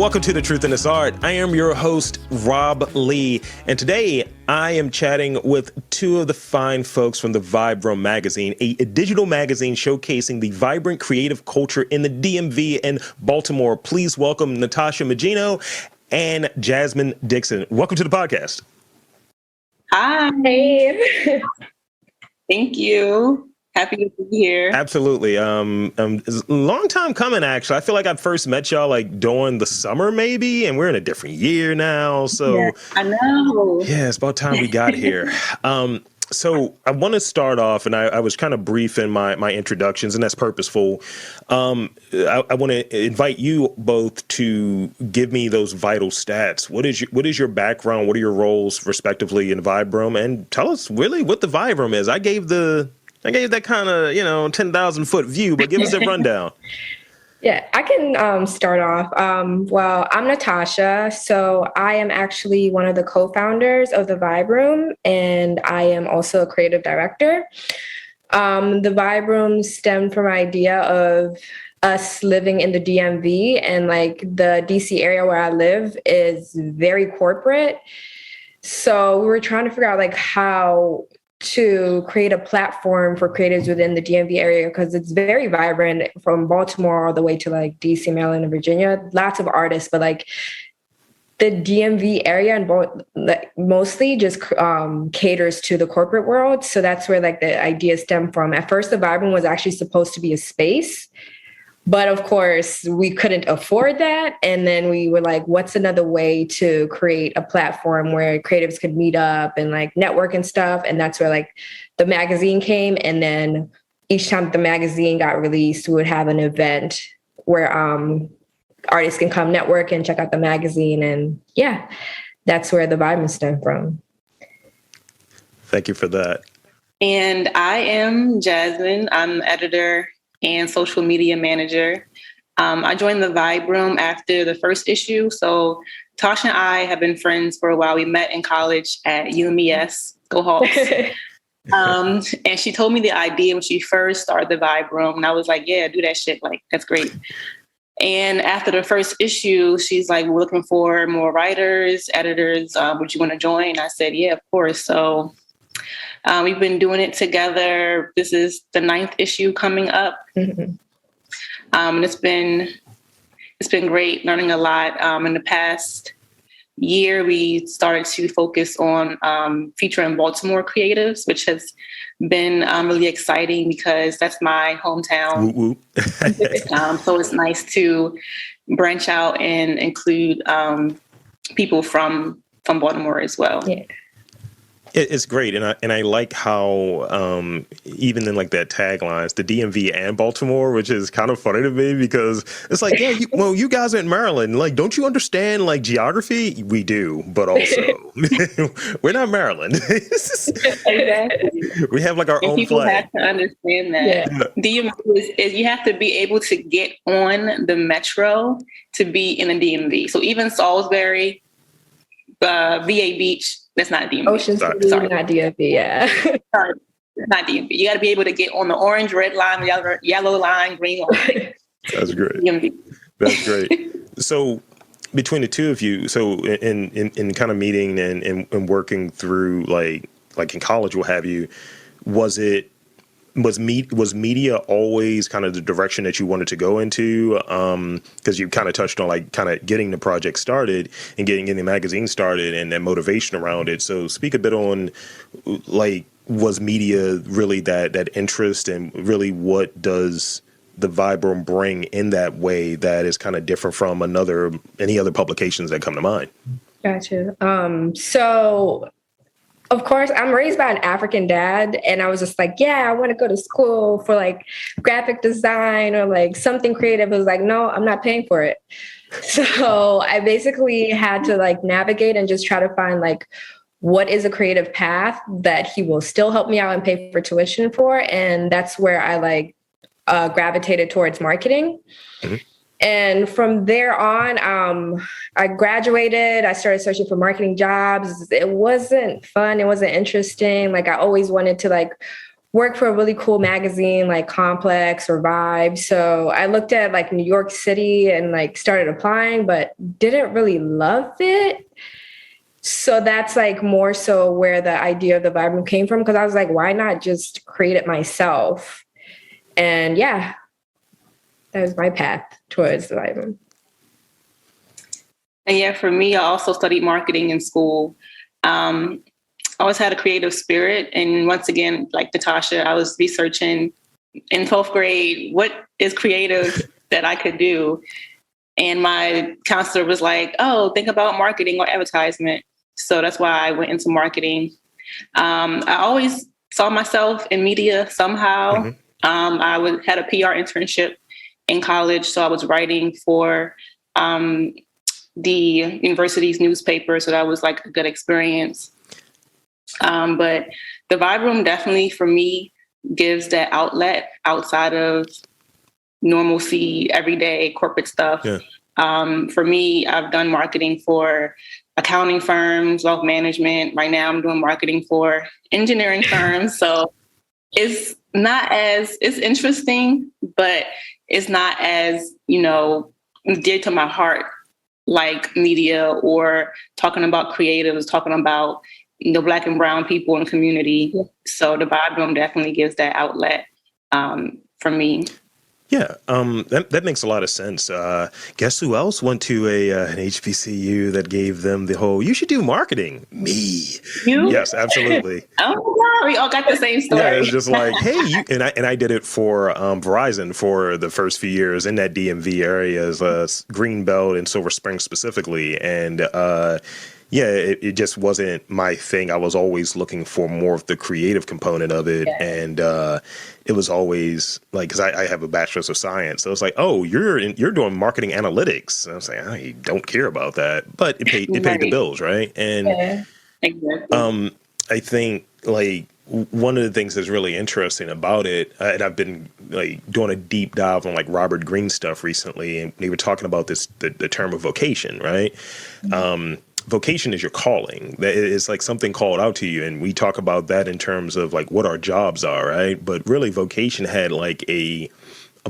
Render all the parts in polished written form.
welcome to The Truth in This Art. I am your host, Rob Lee, and today I am chatting with two of the fine folks from the Vibe Room magazine, a digital magazine showcasing the vibrant creative culture in the DMV and Baltimore. Please welcome Natasha Magino and Jasmin Dixon. Welcome to the podcast. Hi. Thank you. Happy to be here. Absolutely. It's a long time coming, actually. I feel like I first met y'all like during the summer, maybe, and we're in a different year now. So yeah, I know. Yeah, it's about time we got here. So I want to start off, and I was kind of brief in my introductions, and that's purposeful. I want to invite you both to give me those vital stats. What is your background? What are your roles, respectively, in Vibe Room? And tell us really what the Vibe Room is. I gave that kind of 10,000 foot view, but give us a rundown. Yeah, I can start off. Well, I'm Natasha, so I am actually one of the co-founders of the Vibe Room, and I am also a creative director. The Vibe Room stemmed from an idea of us living in the DMV, and like the DC area where I live is very corporate. So we were trying to figure out like how to create a platform for creatives within the DMV area, because it's very vibrant from Baltimore all the way to like DC, Maryland, and Virginia. Lots of artists, but like the DMV area and mostly just caters to the corporate world. So that's where like the idea stemmed from. At first, the Vibe Room was actually supposed to be a space, but of course, we couldn't afford that. And then we were like, what's another way to create a platform where creatives could meet up and like network and stuff? And that's where like the magazine came. And then each time the magazine got released, we would have an event where artists can come network and check out the magazine. And yeah, that's where the Vibe stemmed from. Thank you for that. And I am Jasmin. I'm the editor and social media manager. I joined the Vibe Room after the first issue. So Tasha and I have been friends for a while. We met in college at UMES. Go Hawks. And she told me the idea when she first started the Vibe Room. And I was like, yeah, do that shit. Like, that's great. And after the first issue, she's like, we're looking for more writers, editors. Would you want to join? I said, yeah, of course. So we've been doing it together. This is the 9th issue coming up. Mm-hmm. And it's been great, learning a lot. In the past year, we started to focus on featuring Baltimore creatives, which has been really exciting because that's my hometown. Woo woo. So it's nice to branch out and include people from Baltimore as well. Yeah. It's great, and I like how even in like that taglines, the DMV and Baltimore, which is kind of funny to me because it's like, yeah, you guys are in Maryland, like, don't you understand like geography? We do, but also we're not Maryland. Exactly. We have like our own people flag. Have to understand that. Yeah. DMV is you have to be able to get on the metro to be in the DMV. So even Salisbury, VA Beach. That's not DMV. Ocean City, not DMV, yeah. Sorry, not DMV. You got to be able to get on the orange, red line, yellow line, green line. That's great. DMV. That's great. So between the two of you, so in kind of meeting and working through like in college, what have you, was media always kind of the direction that you wanted to go into? Because you kind of touched on like kind of getting the project started and getting the magazine started and that motivation around it. So speak a bit on like, was media really that interest, and really what does the Vibe Room bring in that way that is kind of different from any other publications that come to mind? Gotcha. So of course, I'm raised by an African dad, and I was just like, yeah, I want to go to school for like graphic design or like something creative. I was like, no, I'm not paying for it. So I basically had to like navigate and just try to find like, what is a creative path that he will still help me out and pay for tuition for? And that's where I like gravitated towards marketing. Mm-hmm. And from there on, I graduated. I started searching for marketing jobs. It wasn't fun. It wasn't interesting. Like I always wanted to like work for a really cool magazine like Complex or Vibe. So I looked at like New York City and like started applying, but didn't really love it. So that's like more so where the idea of the Vibe Room came from, because I was like, why not just create it myself? And yeah, that was my path towards the Vibe Room. And yeah, for me, I also studied marketing in school. I always had a creative spirit. And once again, like Natasha, I was researching in 12th grade, what is creative that I could do? And my counselor was like, oh, think about marketing or advertisement. So that's why I went into marketing. I always saw myself in media somehow. I had a PR internship in college. So I was writing for the university's newspaper. So that was like a good experience. But the Vibe Room definitely for me gives that outlet outside of normalcy, everyday corporate stuff. Yeah. For me, I've done marketing for accounting firms, wealth management. Right now I'm doing marketing for engineering firms. So it's interesting, but it's not as, dear to my heart like media or talking about creatives, talking about Black and brown people in the community. Yeah. So the Vibe Room definitely gives that outlet for me. Yeah, that makes a lot of sense. Guess who else went to an HBCU that gave them the whole, you should do marketing? Me. You? Yes, absolutely. Oh, my God. We all got the same story. Yeah, it's just like, hey, and I did it for Verizon for the first few years in that DMV area, as Greenbelt and Silver Spring specifically. And yeah, it just wasn't my thing. I was always looking for more of the creative component of it. Yeah. And it was always like, because I have a bachelor's of science. So it's like, oh, you're doing marketing analytics. And I was like, I don't care about that. But it paid the bills, right? And yeah, exactly. I think like one of the things that's really interesting about it, and I've been like doing a deep dive on like Robert Greene stuff recently, and they were talking about the term of vocation, right? Mm-hmm. Vocation is your calling. It's like something called out to you. And we talk about that in terms of like what our jobs are, right? But really vocation had like a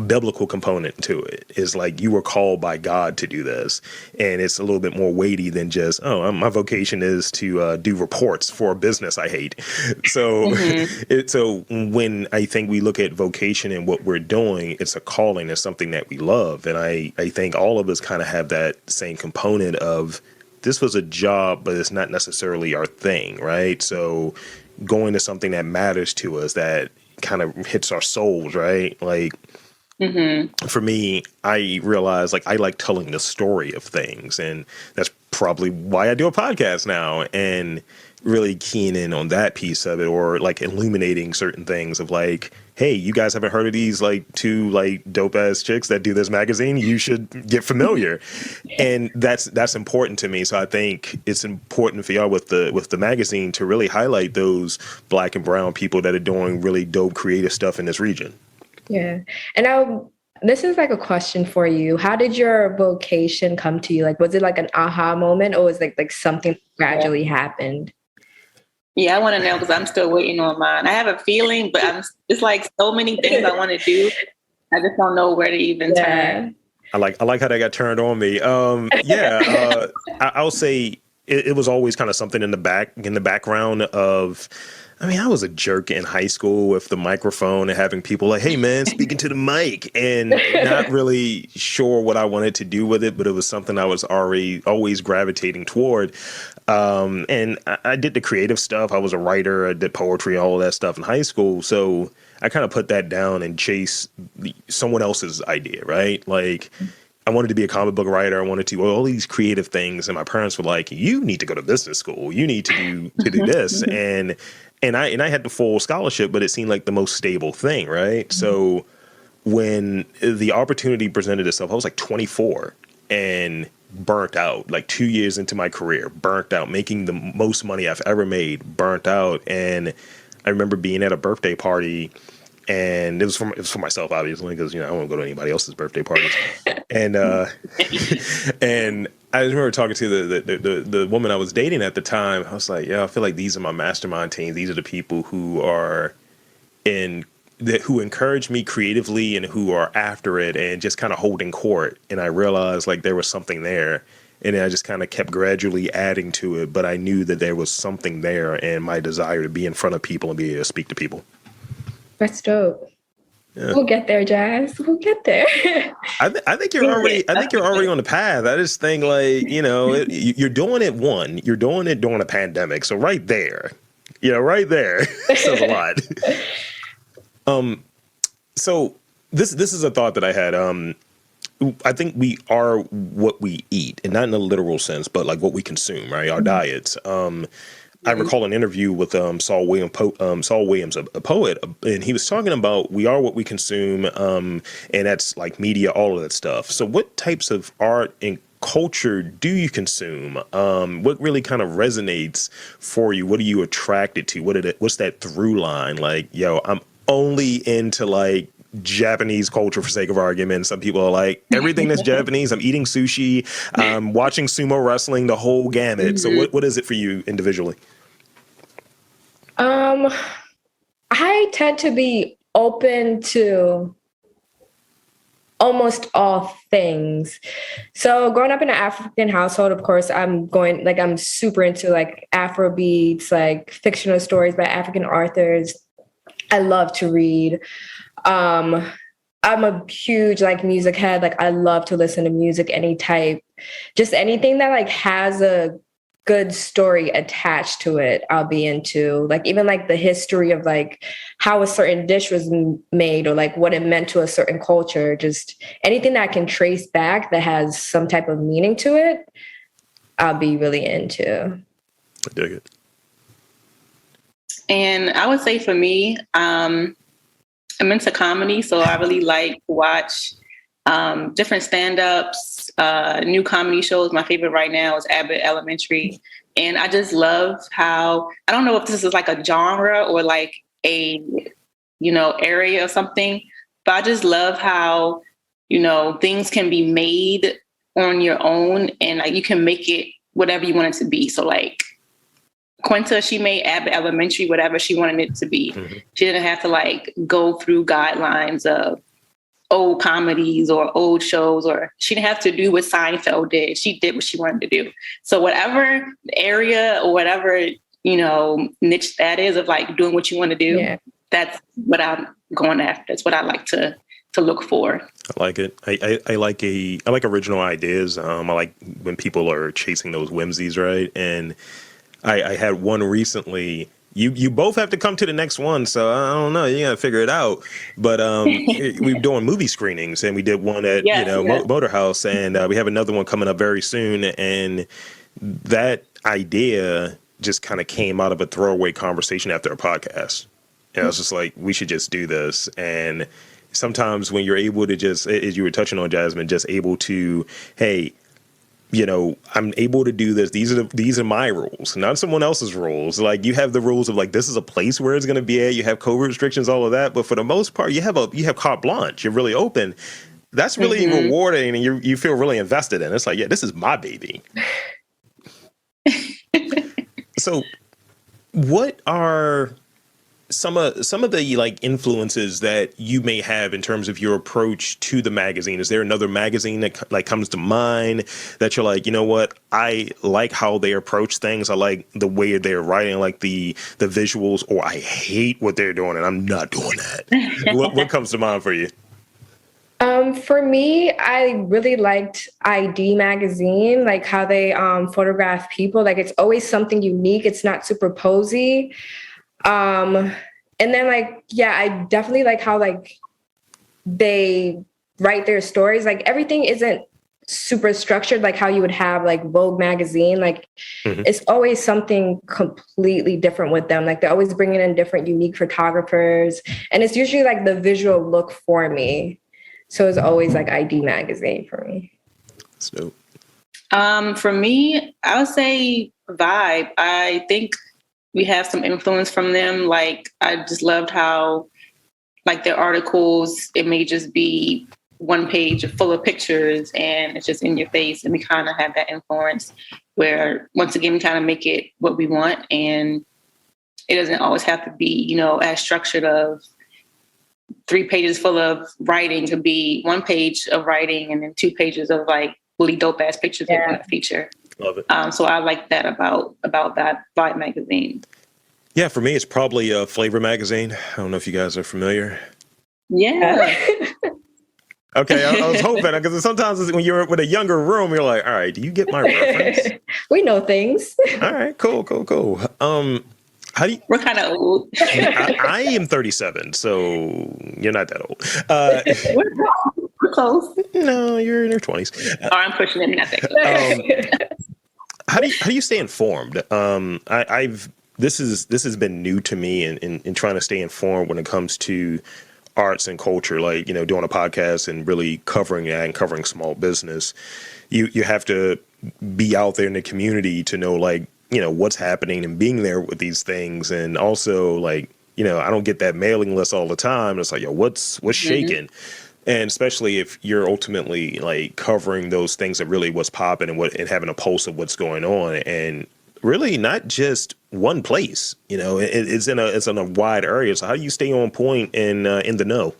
biblical component to it. It's like you were called by God to do this. And it's a little bit more weighty than just, oh, my vocation is to do reports for a business I hate. So, mm-hmm. So when I think we look at vocation and what we're doing, it's a calling. It's something that we love. And I think all of us kind of have that same component of, this was a job, but it's not necessarily our thing, right? So going to something that matters to us, that kind of hits our souls, right? Like, mm-hmm. For me, I realize like I like telling the story of things, and that's probably why I do a podcast now, and really keying in on that piece of it, or like illuminating certain things of like, hey, you guys haven't heard of these like two like dope ass chicks that do this magazine? You should get familiar. And that's important to me. So I think it's important for y'all with the magazine to really highlight those Black and brown people that are doing really dope creative stuff in this region. Yeah. And this is like a question for you. How did your vocation come to you? Like, was it like an aha moment, or was it like something gradually happened? Yeah, I want to know, because I'm still waiting on mine. I have a feeling, but it's like so many things I want to do. I just don't know where to even turn. I like how that got turned on me. I'll say it was always kind of something in the background of, I mean, I was a jerk in high school with the microphone and having people like, hey, man, speaking to the mic, and not really sure what I wanted to do with it, but it was something I was always gravitating toward. And I did the creative stuff. I was a writer. I did poetry, all of that stuff in high school. So I kind of put that down and chased someone else's idea, right? Like, I wanted to be a comic book writer. I wanted to do all these creative things. And my parents were like, you need to go to business school. You need to do this. And I had the full scholarship, but it seemed like the most stable thing, right? Mm-hmm. So when the opportunity presented itself, I was like 24 and burnt out, like 2 years into my career, burnt out, making the most money I've ever made, burnt out. And I remember being at a birthday party, and it was for myself, obviously, because, I don't want to go to anybody else's birthday parties. And and I remember talking to the woman I was dating at the time. I was like, yeah, I feel like these are my mastermind teams. These are the people who are and who encourage me creatively and who are after it and just kind of holding court. And I realized like there was something there. And I just kind of kept gradually adding to it. But I knew that there was something there and my desire to be in front of people and be able to speak to people. That's dope. Yeah. We'll get there, Jazz. We'll get there. I think you're already. I think you're already on the path. I just think like you're doing it. You're doing it during a pandemic. So right there, right there says a lot. So this is a thought that I had. I think we are what we eat, and not in a literal sense, but like what we consume, right? Our diets. I recall an interview with Saul Williams, a poet, and he was talking about we are what we consume, and that's like media, all of that stuff. So what types of art and culture do you consume? What really kind of resonates for you? What are you attracted to? What's that through line? Like, I'm only into like Japanese culture for sake of argument. Some people are like, everything that's Japanese, I'm eating sushi, I'm watching sumo wrestling, the whole gamut. So what is it for you individually? I tend to be open to almost all things. So growing up in an African household, of course, I'm super into like Afro beats, like fictional stories by African authors. I love to read. I'm a huge like music head. Like I love to listen to music, any type, just anything that like has a good story attached to it, I'll be into. Like even like the history of like how a certain dish was made or like what it meant to a certain culture, just anything that I can trace back that has some type of meaning to it, I'll be really into. I dig it. And I would say for me, I'm into comedy, so I really like to watch different stand-ups, new comedy shows. My favorite right now is Abbott Elementary. And I just love how, I don't know if this is like a genre or like a, area or something, but I just love how, things can be made on your own and like you can make it whatever you want it to be. So like Quinta, she made Abbott Elementary whatever she wanted it to be. Mm-hmm. She didn't have to like go through guidelines of old comedies or old shows, or she didn't have to do what Seinfeld did. She did what she wanted to do. So whatever area or whatever, niche that is of like doing what you want to do, that's what I'm going after. That's what I like to look for. I like it. I like original ideas. I like when people are chasing those whimsies, right? And I had one recently. You both have to come to the next one, so I don't know. You gotta figure it out. But we're doing movie screenings, and we did one at Motorhouse, and we have another one coming up very soon. And that idea just kind of came out of a throwaway conversation after a podcast. And I was just like, we should just do this. And sometimes when you're able to just, as you were touching on, Jasmin, just able to, hey, I'm able to do this. These are my rules, not someone else's rules. Like you have the rules of like, this is a place where it's going to be at. You have COVID restrictions, all of that. But for the most part, you have carte blanche. You're really open. That's really rewarding. And you feel really invested in it. It's like, this is my baby. So what are some of the like influences that you may have in terms of your approach to the magazine? Is there another magazine that like comes to mind that you're like, what, I like how they approach things. I like the way they're writing, like the visuals, or I hate what they're doing and I'm not doing that. What comes to mind for you? For me, I really liked ID magazine, like how they photograph people. Like it's always something unique. It's not super posy. And then I definitely like how like they write their stories. Like everything isn't super structured, like how you would have like Vogue magazine. Like it's always something completely different with them. Like they're always bringing in different, unique photographers, and it's usually like the visual look for me. So it's always like ID magazine for me. That's dope. For me, I would say Vibe. I think we have some influence from them. Like, I just loved how, like, their articles, it may just be one page full of pictures and it's just in your face. And we kind of have that influence where, once again, we kind of make it what we want. And it doesn't always have to be, you know, as structured of 3 pages full of writing. Could be 1 page of writing and then 2 pages of like really dope ass pictures that want to feature. Love it. So I like that about that Vibe magazine. Yeah, for me, it's probably a Flavor magazine. I don't know if you guys are familiar. Yeah. Okay, I was hoping, because sometimes when you're with a younger room, you're like, all right, do you get my reference? We know things. All right, cool. How do you? We're kind of old. I am 37, so you're not that old. We're close. No, you're in your 20s. I'm pushing it. Nothing. How do you stay informed? This has been new to me in trying to stay informed when it comes to arts and culture, like, you know, doing a podcast and really covering that and covering small business. You have to be out there in the community to know, like, you know, what's happening and being there with these things. And also, like, you know, I don't get that mailing list all the time. It's like, yo, what's shaking? And especially if you're ultimately like covering those things that really what's popping and having a pulse of what's going on, and really not just one place, you know, it's in a wide area. So how do you stay on point and in the know?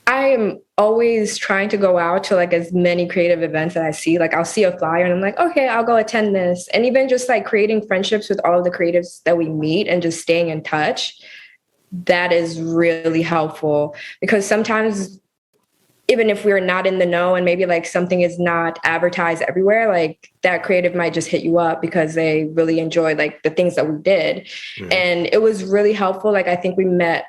I am always trying to go out to like as many creative events that I see. Like I'll see a flyer and I'm like, okay, I'll go attend this. And even just like creating friendships with all of the creatives that we meet and just staying in touch, that is really helpful, because sometimes even if we're not in the know and maybe like something is not advertised everywhere, like that creative might just hit you up because they really enjoyed like the things that we did. Mm-hmm. And it was really helpful. Like I think we met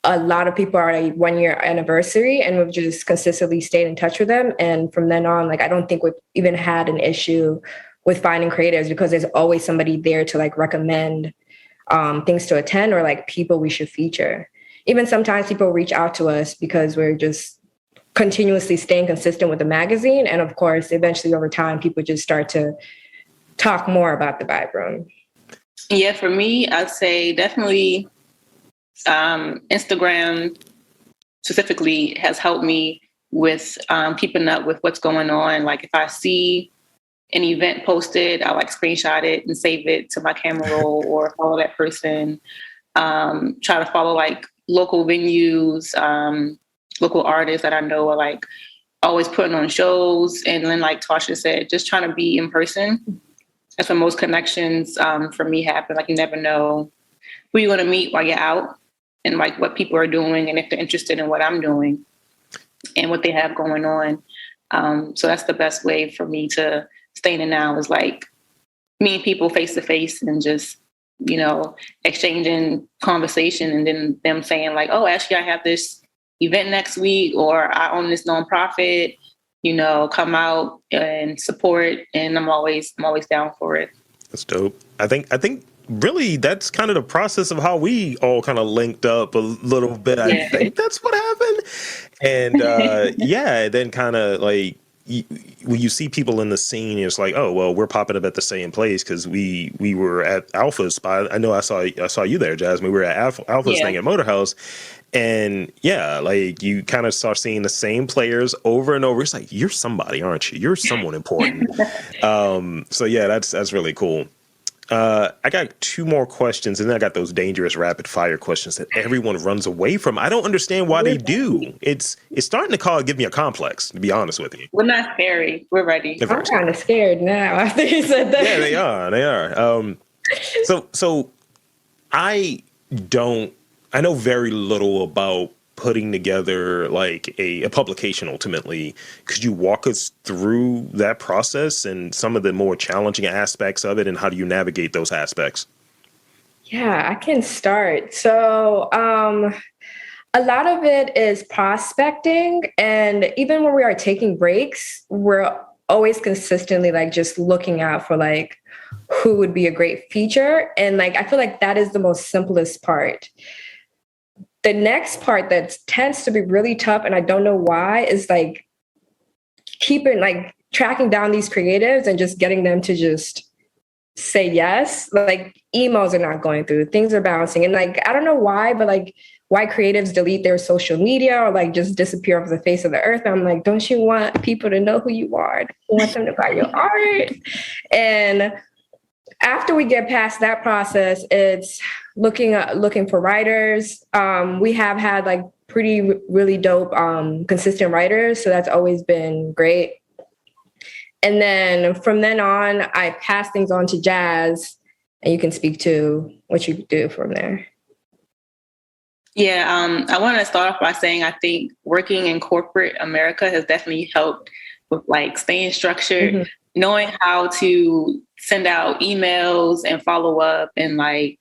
a lot of people at a 1-year anniversary and we've just consistently stayed in touch with them. And from then on, like, I don't think we've even had an issue with finding creatives because there's always somebody there to like recommend things to attend or like people we should feature. Even sometimes people reach out to us because we're just continuously staying consistent with the magazine. And of course, eventually over time, people just start to talk more about the Vibe Room. Yeah, for me, I'd say definitely Instagram specifically has helped me with keeping up with what's going on. Like if I see an event posted, I'll like screenshot it and save it to my camera roll or follow that person. Try to follow like local venues, local artists that I know are like always putting on shows. And then like Tasha said, just trying to be in person. That's when most connections for me happen. Like you never know who you're going to meet while you're out and like what people are doing and if they're interested in what I'm doing and what they have going on. So that's the best way for me to stay in the now is like meeting people face to face and just, you know, exchanging conversation and then them saying like, oh, actually I have this event next week or I own this nonprofit, you know, come out and support. And I'm always down for it. That's dope. I think really that's kind of the process of how we all kind of linked up a little bit. Yeah. I think that's what happened. And yeah, then kind of like when you see people in the scene, it's like, oh, well, we're popping up at the same place because we were at Alpha's spot. I know I saw you there, Jasmine. We were at Alpha's thing at Motorhouse. And yeah, like you kind of start seeing the same players over and over. It's like, you're somebody, aren't you? You're someone important. So yeah, that's really cool. I got 2 more questions, and then I got those dangerous rapid fire questions that everyone runs away from. I don't understand why they do. It's starting to give me a complex, to be honest with you. We're not scary. We're ready. I'm kind of scared now after you said that. Yeah, they are. So I know very little about putting together like a publication ultimately. Could you walk us through that process and some of the more challenging aspects of it and how do you navigate those aspects? Yeah, I can start. So a lot of it is prospecting. And even when we are taking breaks, we're always consistently like just looking out for like who would be a great feature. And like, I feel like that is the most simplest part. The next part that tends to be really tough, and I don't know why, is like tracking down these creatives and just getting them to just say yes. Like emails are not going through, things are bouncing. And like, I don't know why, but like why creatives delete their social media or like just disappear off the face of the earth. I'm like, don't you want people to know who you are? You want them to buy your art? And after we get past that process, it's looking for writers. We have had like really dope, consistent writers. So that's always been great. And then from then on, I pass things on to Jazz, and you can speak to what you do from there. Yeah, I want to start off by saying I think working in corporate America has definitely helped with like staying structured, knowing how to send out emails and follow up and like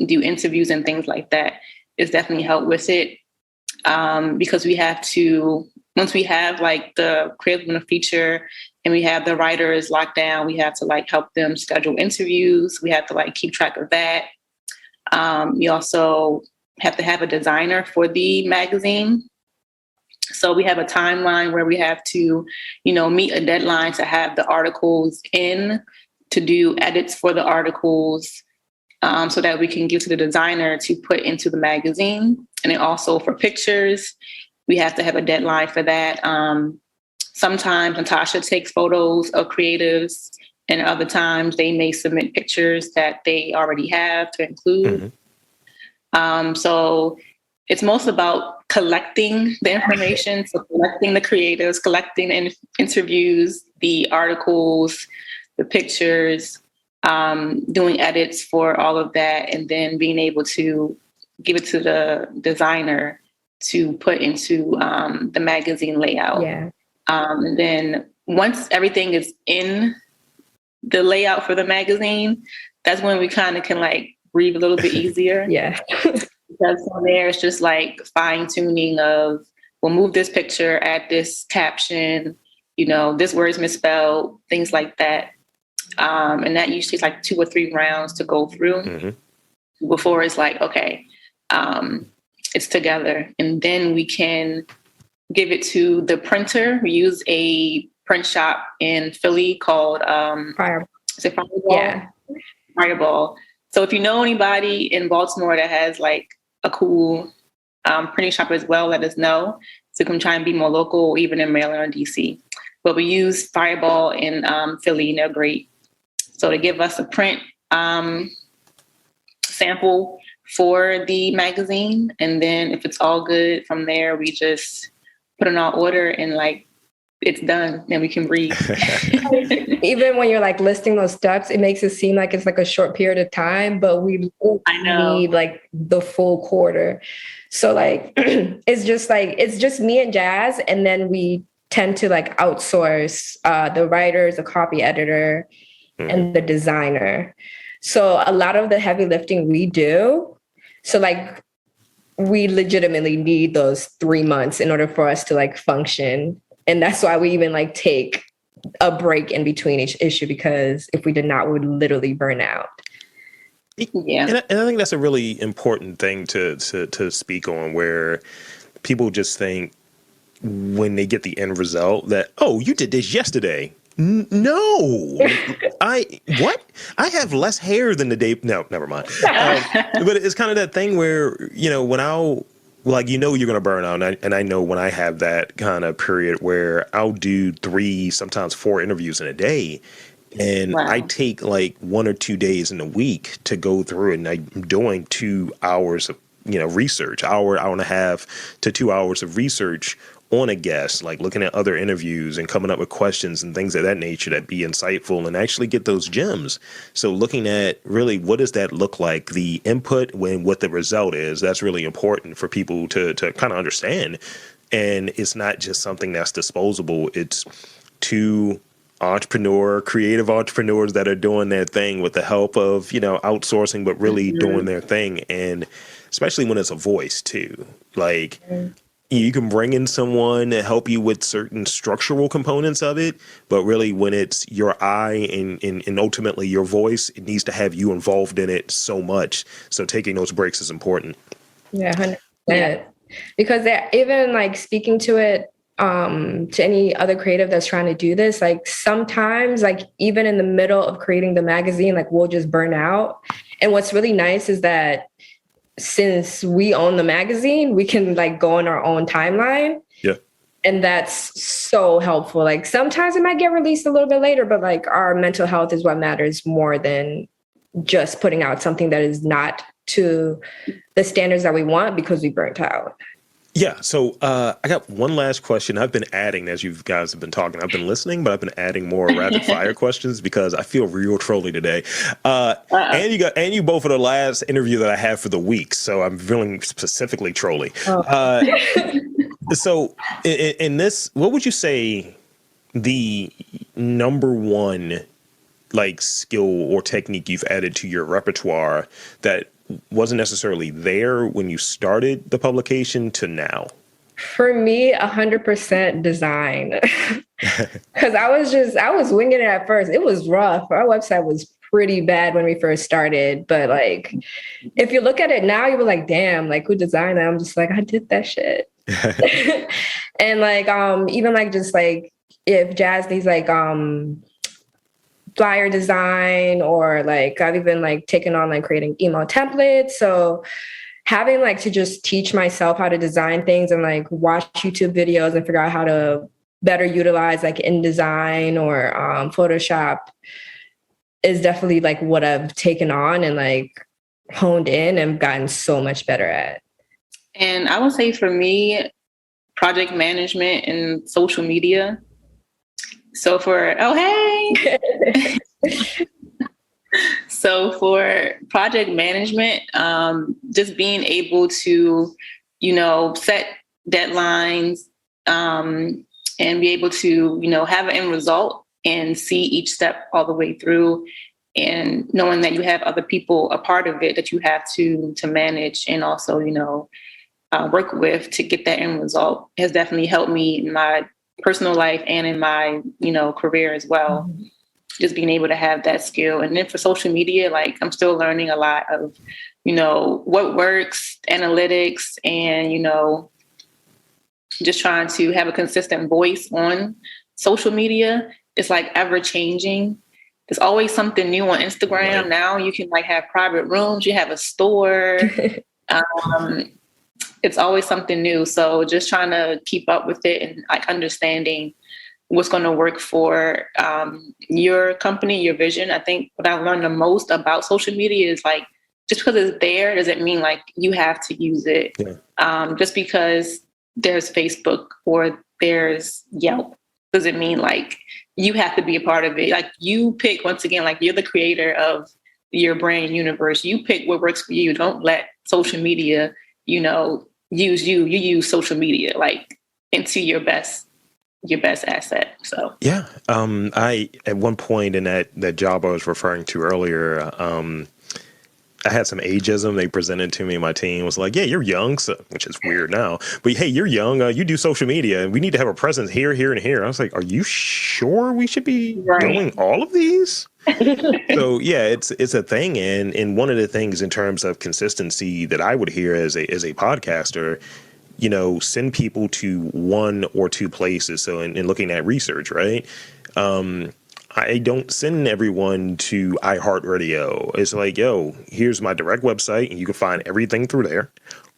do interviews and things like that. It's definitely helped with it, because we have to, once we have like the creative in the feature and we have the writers locked down, we have to like help them schedule interviews. We have to like keep track of that. We also have to have a designer for the magazine. So we have a timeline where we have to, meet a deadline to have the articles in, to do edits for the articles, so that we can give to the designer to put into the magazine. And then also for pictures, we have to have a deadline for that. Sometimes Natasha takes photos of creatives, and other times they may submit pictures that they already have to include. So it's most about collecting the information, so collecting the creatives, collecting the interviews, the articles, the pictures, doing edits for all of that, and then being able to give it to the designer to put into the magazine layout. Yeah. And then once everything is in the layout for the magazine, that's when we kind of can like breathe a little bit easier. Yeah. Because from there, it's just like fine tuning of, we'll move this picture, add this caption, this word's misspelled, things like that. And that usually takes like 2 or 3 rounds to go through before it's like, okay, it's together. And then we can give it to the printer. We use a print shop in Philly called Fireball. Is it Fireball? Yeah. Fireball. So if you know anybody in Baltimore that has like a cool printing shop as well, let us know. So we can try and be more local, even in Maryland or DC. But we use Fireball in Philly, and they're great. So they give us a print sample for the magazine. And then if it's all good from there, we just put in our order and like, it's done and we can breathe. Even when you're like listing those steps, it makes it seem like it's like a short period of time, but we need like the full quarter. So like, it's just me and Jazz. And then we tend to like outsource the writers, the copy editor, and the designer. So a lot of the heavy lifting we do. So like, we legitimately need those 3 months in order for us to like function. And that's why we even like take a break in between each issue, because if we did not, we would literally burn out. Yeah. And I think that's a really important thing to speak on, where people just think when they get the end result that, oh, you did this yesterday. No, I have less hair than the day. No, never mind. But it's kind of that thing where, when you're going to burn out. And I know when I have that kind of period where I'll do 3, sometimes 4 interviews in a day. And I take like 1 or 2 days in a week to go through, and I'm doing 2 hours of, research, hour and a half to 2 hours of research on a guest, like looking at other interviews and coming up with questions and things of that nature that be insightful and actually get those gems. So looking at really what does that look like, the input when what the result is, that's really important for people to kind of understand. And it's not just something that's disposable. It's 2 creative entrepreneurs that are doing their thing with the help of, outsourcing, but really doing their thing. And especially when it's a voice too, like you can bring in someone to help you with certain structural components of it, but really when it's your eye and ultimately your voice, it needs to have you involved in it so much. So taking those breaks is important. Yeah, 100%. Yeah. Because even like speaking to it, to any other creative that's trying to do this, like sometimes like even in the middle of creating the magazine, like we'll just burn out. And what's really nice is that since we own the magazine, we can like go on our own timeline. Yeah. And that's so helpful. Like sometimes it might get released a little bit later, but like our mental health is what matters more than just putting out something that is not to the standards that we want because we burnt out. Yeah. So I got one last question. I've been adding, as you guys have been talking, I've been listening, but I've been adding more rapid fire questions because I feel real trolly today. And you both are the last interview that I have for the week. So I'm feeling specifically trolly. So in this, what would you say the number one like skill or technique you've added to your repertoire that wasn't necessarily there when you started the publication to now? For me, 100% design. Because I was winging it at first. It was rough. Our website was pretty bad when we first started. But like, if you look at it now, you were like, damn, like who designed that? I'm just like, I did that shit. And like, even like, just like if Jazz needs like, flyer design, or like I've even like taken on like creating email templates. So having like to just teach myself how to design things and like watch YouTube videos and figure out how to better utilize like InDesign or Photoshop is definitely like what I've taken on and like honed in and gotten so much better at. And I would say for me, project management and social media. So for So for project management, just being able to, set deadlines and be able to, have an end result and see each step all the way through, and knowing that you have other people a part of it that you have to manage and also, work with to get that end result has definitely helped me in my personal life and in my, career as well. Mm-hmm. Just being able to have that skill. And then for social media, like I'm still learning a lot of, what works, analytics, and, just trying to have a consistent voice on social media. It's like ever changing. There's always something new on Instagram. Right. Now you can like have private rooms, you have a store. It's always something new. So just trying to keep up with it and like understanding what's going to work for your company, your vision. I think what I've learned the most about social media is like, just because it's there doesn't mean like you have to use it. Yeah. Just because there's Facebook or there's Yelp doesn't mean like you have to be a part of it. Like you pick, once again, like you're the creator of your brand universe. You pick what works for you. Don't let social media, use you. You use social media like into your best asset. So yeah, I at one point in that job I was referring to earlier, I had some ageism. They presented to me. My team was like, "Yeah, you're young," so, which is weird now. But hey, you're young. You do social media, and we need to have a presence here, here, and here. I was like, "Are you sure we should be doing all of these?" So yeah, it's a thing, and one of the things in terms of consistency that I would hear as a podcaster, send people to one or two places. So in looking at research, right? I don't send everyone to iHeartRadio. It's like, yo, here's my direct website and you can find everything through there.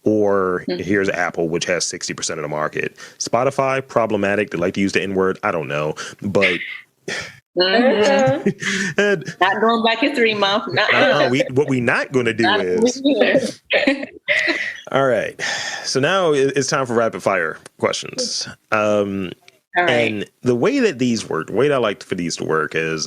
Or here's Apple, which has 60% of the market. Spotify, problematic. They like to use the N-word. I don't know. But not going Black History Month. What we not going to do is... All right. So now it's time for rapid fire questions. All right. And the way that these work, the way that I like for these to work is,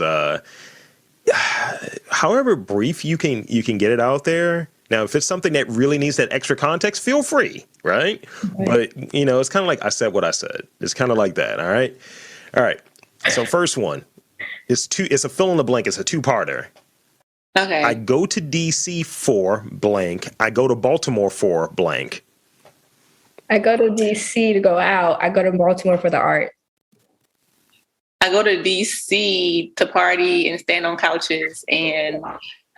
however brief you can get it out there. Now, if it's something that really needs that extra context, feel free, right? But it's kind of like I said what I said. It's kind of like that. All right. So first one, it's a fill in the blank. It's a two-parter. Okay. I go to DC for blank. I go to Baltimore for blank. I go to DC to go out. I go to Baltimore for the art. I go to DC to party and stand on couches, and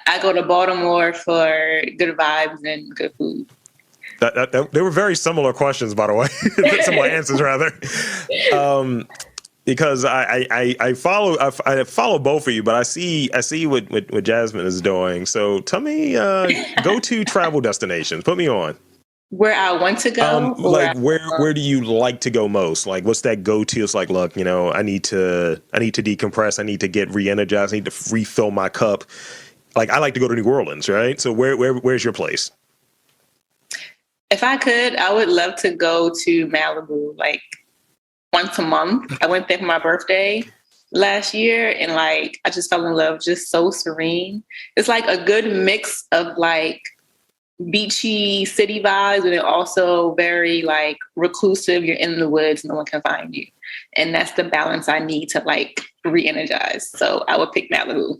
I go to Baltimore for good vibes and good food. They were very similar questions, by the way. Similar answers, rather. Because I follow both of you, but I see what Jasmin is doing. So tell me, go to travel destinations. Put me on. Where I want to go? Where do you like to go most? Like, what's that go-to? It's like, look, I need to decompress. I need to get re-energized. I need to refill my cup. like I like to go to New Orleans, right? So where's your place? If I could, I would love to go to Malibu like once a month. I went there for my birthday last year, and like I just fell in love. Just so serene. It's like a good mix of like beachy city vibes, but it also very like reclusive. You're in the woods, no one can find you, and that's the balance I need to like re-energize. So I would pick Malibu.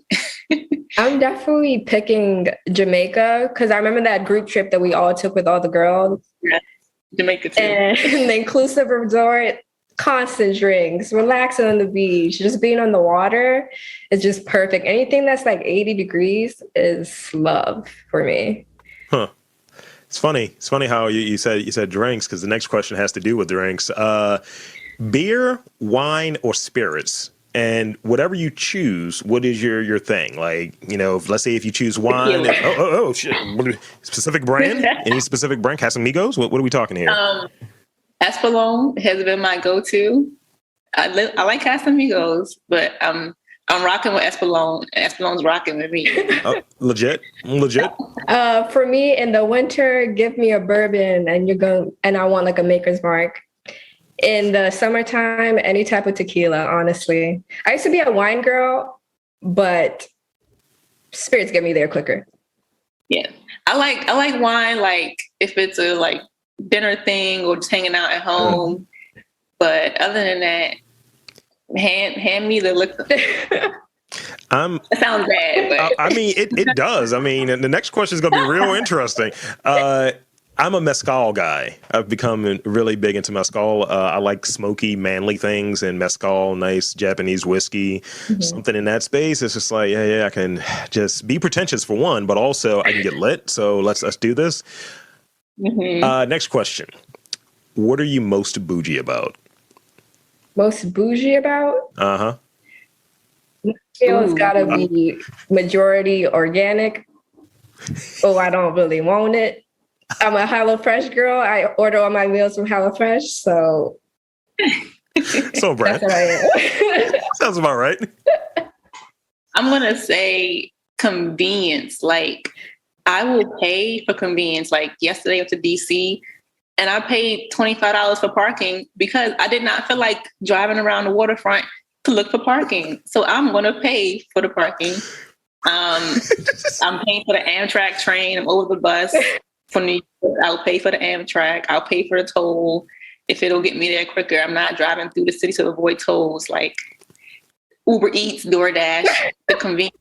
I'm definitely picking Jamaica because I remember that group trip that we all took with all the girls. Yeah, Jamaica too. And the inclusive resort, constant drinks, relaxing on the beach, just being on the water is just perfect. Anything that's like 80 degrees is love for me. Huh. It's funny. It's funny how you said drinks, because the next question has to do with drinks. Beer, wine, or spirits? And whatever you choose, what is your thing? Like, let's say if you choose wine, shit. Specific brand? Any specific brand? Casamigos? What are we talking here? Espolòn has been my go-to. I like Casamigos, but I'm rocking with Espolòn. Espolón's rocking with me. Legit. For me, in the winter, give me a bourbon, and I want like a Maker's Mark. In the summertime, any type of tequila, honestly. I used to be a wine girl, but spirits get me there quicker. Yeah. I like wine, like if it's a like dinner thing or just hanging out at home. But other than that, hand me the liquor. It sounds bad, but I mean it does. I mean, and the next question is gonna be real interesting. I'm a mezcal guy. I've become really big into mezcal. I like smoky, manly things, and mezcal, nice Japanese whiskey, something in that space. It's just like, yeah, I can just be pretentious for one, but also I can get lit. So let's do this. Next question. What are you most bougie about? Most bougie about? Uh-huh. It's gotta be majority organic. Oh, I don't really want it. I'm a HelloFresh girl. I order all my meals from HelloFresh, so Brad. That's what I am. Sounds about right. I'm gonna say convenience. Like I will pay for convenience. Like yesterday I went to DC and I paid $25 for parking because I did not feel like driving around the waterfront to look for parking. So I'm gonna pay for the parking. I'm paying for the Amtrak train. I'm over the bus. For New York, I'll pay for the Amtrak. I'll pay for the toll if it'll get me there quicker. I'm not driving through the city to avoid tolls like Uber Eats, DoorDash, the convenience.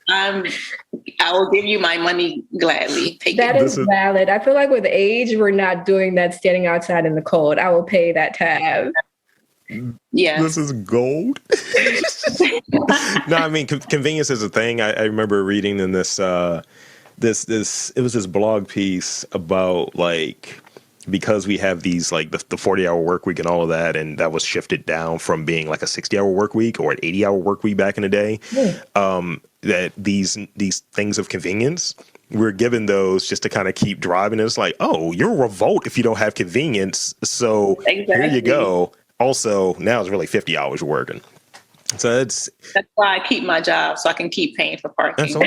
I will give you my money gladly. That is valid. I feel like with age, we're not doing that standing outside in the cold. I will pay that tab. Yeah. This is gold. No, I mean, convenience is a thing. I remember reading in this blog piece about like, because we have these like the 40-hour work week and all of that, and that was shifted down from being like a 60-hour work week or an 80-hour work week back in the day. That these things of convenience, we're given those just to kind of keep driving. It's like, oh, you're a revolt if you don't have convenience. So Here you go. Also, now it's really 50 hours you're working. So that's why I keep my job, so I can keep paying for parking. That's all.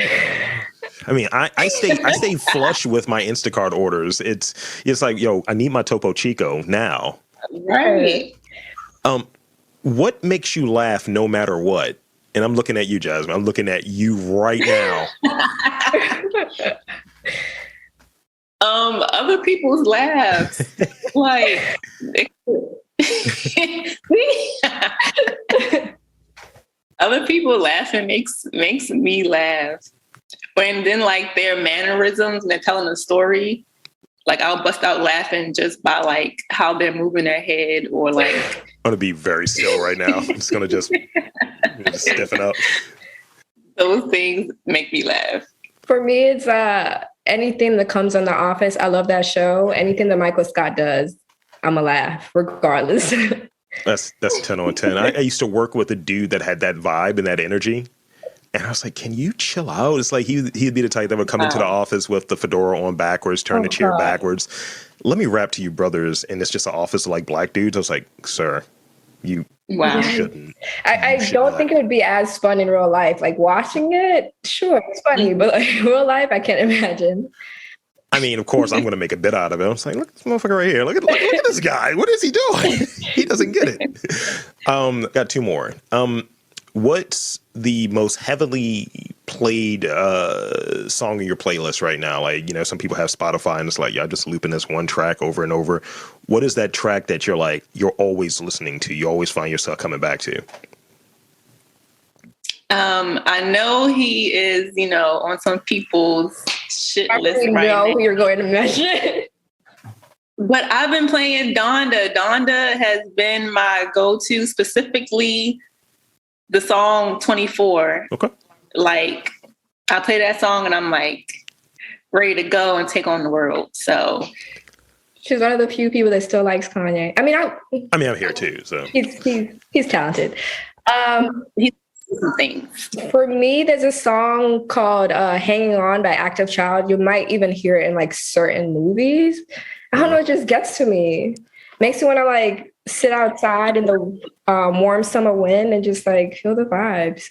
I mean, I stay flush with my Instacart orders. It's like, yo, I need my Topo Chico now. Right. What makes you laugh no matter what? And I'm looking at you, Jasmin. I'm looking at you right now. Other people's laughs. Like other people laughing makes me laugh. And then like their mannerisms and they're telling a story, like I'll bust out laughing just by like how they're moving their head or like. I'm gonna be very still right now. I'm just gonna just stiffen up. Those things make me laugh. For me, it's anything that comes on The Office. I love that show. Anything that Michael Scott does, I'm a laugh regardless. That's 10 on 10. I used to work with a dude that had that vibe and that energy. And I was like, can you chill out? It's like he'd be the type that would come into the office with the fedora on backwards, turn the chair backwards. Let me rap to you, brothers. And it's just an office of like black dudes. I was like, sir, you Wow. You shouldn't. I You should don't not. think it would be as fun in real life. Like watching it, sure, it's funny, but like real life, I can't imagine. I mean, of course, I'm going to make a bit out of it. I'm saying, look at this motherfucker right here. Look at this guy. What is he doing? He doesn't get it. Got two more. What's the most heavily played song in your playlist right now? Like, you know, some people have Spotify and it's like, yeah, I'm just looping this one track over and over. What is that track that you're like, you're always listening to? You always find yourself coming back to? I know he is, you know, on some people's shit list right know now. who you're going to mention. But I've been playing Donda. Donda has been my go-to, specifically the song 24. Okay. Like, I play that song and I'm like ready to go and take on the world. So She's one of the few people that still likes Kanye. I mean, I'm here too. So he's talented. he's some things. For me, there's a song called "Hanging On" by Active Child. You might even hear it in like certain movies. I don't know. It just gets to me. Makes me want to like sit outside in the warm summer wind and just like feel the vibes.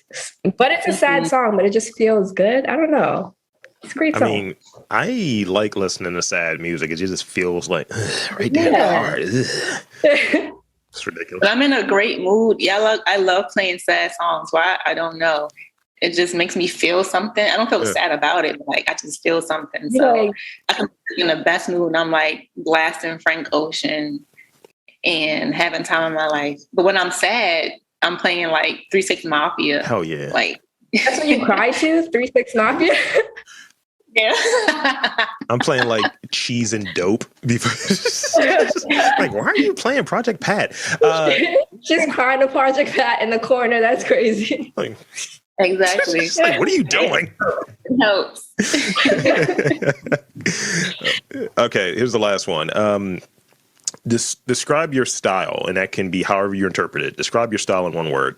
But it's a sad song, but it just feels good. I don't know. It's a great song. I mean, I like listening to sad music. It just feels like right there in the heart. It's ridiculous. But I'm in a great mood. Yeah, I love playing sad songs. Why? I don't know. It just makes me feel something. I don't feel sad about it, but like I just feel something. So I can be in the best mood and I'm like blasting Frank Ocean and having time in my life. But when I'm sad, I'm playing like 3 6 Mafia. Hell yeah. Like that's what you cry to? 3 6 Mafia? Yeah. I'm playing like Cheese and Dope. Like, why are you playing Project Pat? Just crying to Project Pat in the corner. That's crazy. Like, exactly. like, what are you doing? It helps. Okay, here's the last one. Describe your style, and that can be however you interpret it. Describe your style in one word.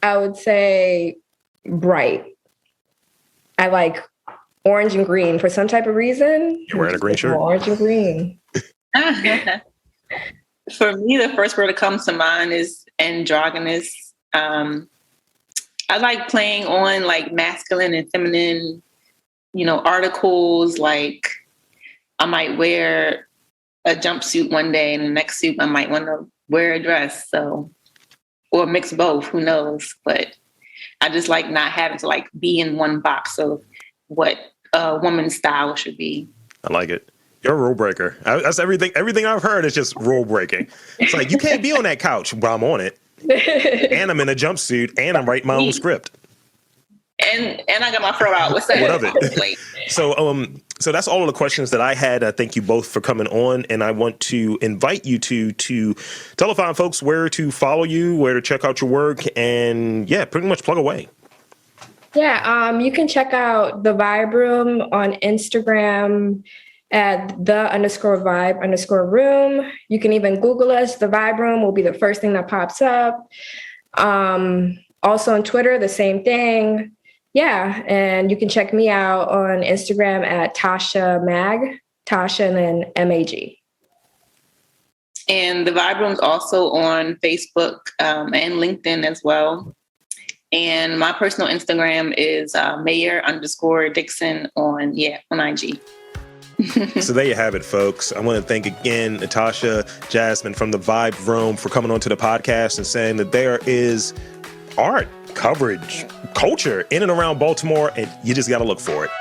I would say bright. I like orange and green for some type of reason. You're wearing a green shirt? Orange and green. For me, the first word that comes to mind is androgynous. I like playing on like masculine and feminine, you know, articles. Like I might wear a jumpsuit one day and the next suit I might want to wear a dress. So, or mix both, who knows? But I just like not having to like be in one box of what a woman's style should be. I like it. You're a rule breaker. That's everything. Everything I've heard is just rule breaking. It's like, you can't be on that couch while I'm on it. And I'm in a jumpsuit and I'm writing my own script. And I got my throat out. What's that? What of it? So that's all of the questions that I had. I thank you both for coming on, and I want to invite you to tell the fine folks where to follow you, where to check out your work, and yeah, pretty much plug away. Yeah, you can check out the Vibe Room on Instagram at _vibe_room. You can even Google us. The Vibe Room will be the first thing that pops up. Also on Twitter, the same thing. Yeah, and you can check me out on Instagram at Tasha Mag, Tasha and then MAG. And the Vibe Room's also on Facebook and LinkedIn as well. And my personal Instagram is Mayor_Dixon on IG. So there you have it, folks. I want to thank again Natasha, Jasmin from the Vibe Room for coming onto the podcast and saying that there is art, coverage, culture in and around Baltimore, and you just got to look for it.